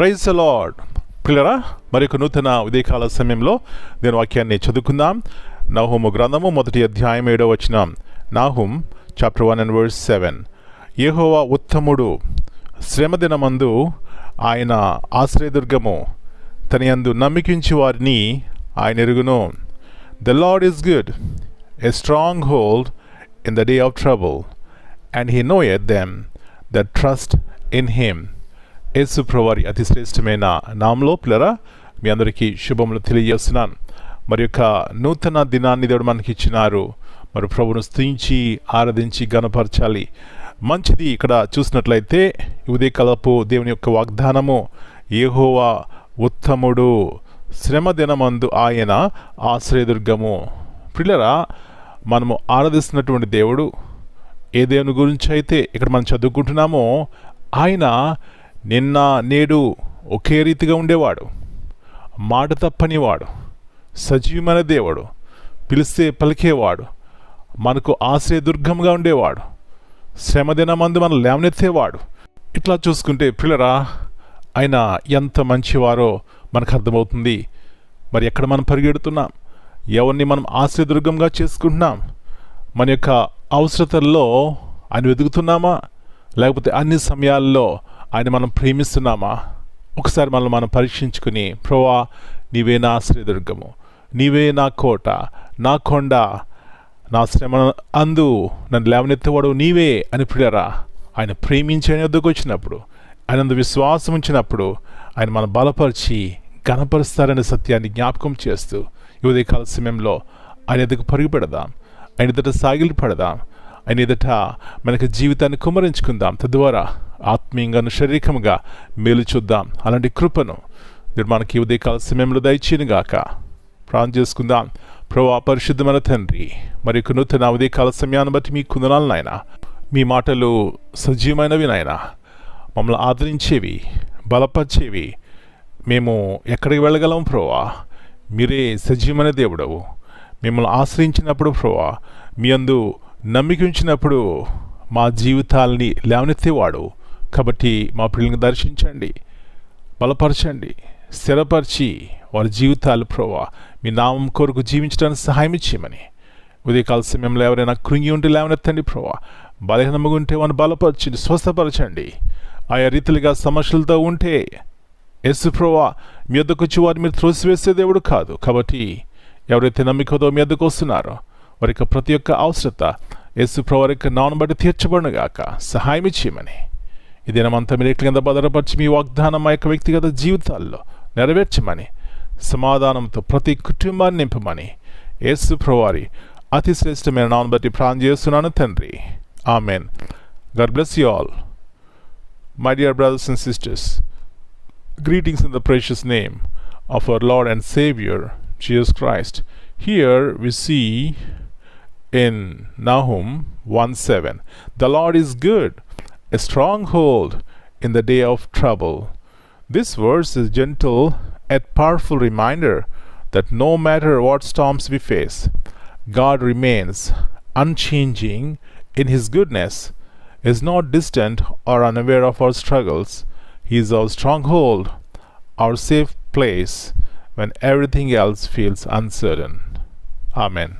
Praise the lord. పిల్లరా, మరి ఒక నూతన ఉదయకాల సమయంలో నేను వాక్యాన్ని చదువుకుందాం. నాహూము గ్రంథము 1వ అధ్యాయం 7వ వచనం. నాహూమ్ చాప్టర్ 1 and verse 7. యెహోవా ఉత్తముడు, శ్రమదినమందు ఆయన ఆశ్రయదుర్గము, తన యందు నమ్మికించు వారిని ఆయన ఎరుగును. The Lord is good, a stronghold in the day of trouble, and he knoweth them that trust in him. యేసు ప్రభువారి అతి శ్రేష్టమైన నామములో పిల్లరా మీ అందరికీ శుభములు తెలియజేస్తున్నాను. మరి యొక్క నూతన దినాన్ని దేవుడు మనకి ఇచ్చినారు. మరి ప్రభువును స్తుతించి ఆరాధించి గణపరచాలి. మంచిది. ఇక్కడ చూసినట్లయితే ఉదయకాలపు దేవుని యొక్క వాగ్దానము, యెహోవా ఉత్తముడు, శ్రమ దినమందు ఆయన ఆశ్రయదుర్గము. పిల్లరా, మనము ఆరాధిస్తున్నటువంటి దేవుడు ఏ దేవుని గురించి అయితే ఇక్కడ మనం చదువుకుంటున్నామో, ఆయన నిన్న నేడు ఒకే రీతిగా ఉండేవాడు, మాట తప్పనివాడు, సజీవమైన దేవుడు, పిలిస్తే పలికేవాడు, మనకు ఆశ్రయదుర్గంగా ఉండేవాడు, శ్రమదినమందు మనం లేవనెత్తేవాడు. ఇట్లా చూసుకుంటే పిల్లరా, ఆయన ఎంత మంచివారో మనకు అర్థమవుతుంది. మరి ఎక్కడ మనం పరిగెడుతున్నాం, ఎవరిని మనం ఆశ్రయదుర్గంగా చేసుకుంటున్నాం? మన యొక్క అవసరతల్లో ఆయన వెతుకుతున్నామా, లేకపోతే అన్ని సమయాల్లో ఆయన మనం ప్రేమిస్తున్నామా? ఒకసారి మనం పరీక్షించుకుని, ప్రభువా నీవే నా ఆశ్రయదుర్గము, నీవే నా కోట, నా కొండ, నా శ్రమ అందు నన్ను లేవనెత్తేవాడు నీవే అని పిల్లరా ఆయన ప్రేమించి ఆయన వద్దకు వచ్చినప్పుడు, ఆయన విశ్వాసం ఉంచినప్పుడు ఆయన మనం బలపరిచి ఘనపరుస్తారనే సత్యాన్ని జ్ఞాపకం చేస్తూ ఈ ఉదయకాల సమయంలో ఆయన ఎదుగు పరుగు పెడదాం, ఆయన ఎదుట సాగిలి పడదాం, ఆయన ఎదుట మనకి జీవితాన్ని కుమ్మరించుకుందాం. తద్వారా ఆత్మీయంగాను శారీరకంగా మేలు చూద్దాం. అలాంటి కృపను మీరు మనకి ఉదయకాల సమయంలో దయచేయనుగాక. ప్రార్థన చేసుకుందాం. ప్రభువా పరిశుద్ధమైన తండ్రి, మరి నూతన ఉదయకాల సమయాన్ని బట్టి మీ కుందనాలు నాయన, మీ మాటలు సజీవమైనవి నాయన, మమ్మల్ని ఆదరించేవి, బలపరిచేవి. మేము ఎక్కడికి వెళ్ళగలం ప్రభువా? మీరే సజీవమైన దేవుడవు. మిమ్మల్ని ఆశ్రయించినప్పుడు ప్రభువా, మీ అందు నమ్మిక ఉంచినప్పుడు మా జీవితాలని లేవనెత్తేవాడు. కాబట్టి మా పిల్లల్ని దర్శించండి, బలపరచండి, స్థిరపరిచి వారి జీవితాలు ప్రభువా మీ నామం కొరకు జీవించడానికి సహాయం ఇచ్చేయమని ఉదయకాల సమయంలో ఎవరైనా కృంగి ఉంటే లేవనెత్తండి ప్రభువా. బలహీనంగా ఉంటే వారిని బలపరచండి, స్వస్థపరచండి. ఆయా రీతిలుగా సమస్యలతో ఉంటే యేసు ప్రభువా మీ వద్దకు వచ్చి వారిని మీరు త్రోసివేసే దేవుడు కాదు. కాబట్టి ఎవరైతే నమ్మికతో మీ వద్దకు వస్తున్నారో వారి యొక్క ప్రతి ఒక్క అవసరత యేసు ప్రభువారి యొక్క నామమును బట్టి తీర్చబడునుగాక. సహాయం ఇచ్చేయమని ఈ దినమంతా మీరు ఎట్ల కింద భద్రపరిచి మీ వాగ్దానం మా యొక్క వ్యక్తిగత జీవితాల్లో నెరవేర్చమని, సమాధానంతో ప్రతి కుటుంబాన్ని నింపమని యేసు ప్రభువారి అతి శ్రేష్టమైన నామమును బట్టి ప్రార్థన చేస్తున్నాను తండ్రి. Amen. God bless you all. My dear brothers and sisters, greetings in the precious name of our Lord and Savior Jesus Christ. Here we see in Nahum 1:7, the Lord is good, a stronghold in the day of trouble. This verse is gentle yet powerful reminder that no matter what storms we face, God remains unchanging in his goodness, is not distant or unaware of our struggles. He is our stronghold, our safe place when everything else feels uncertain. Amen.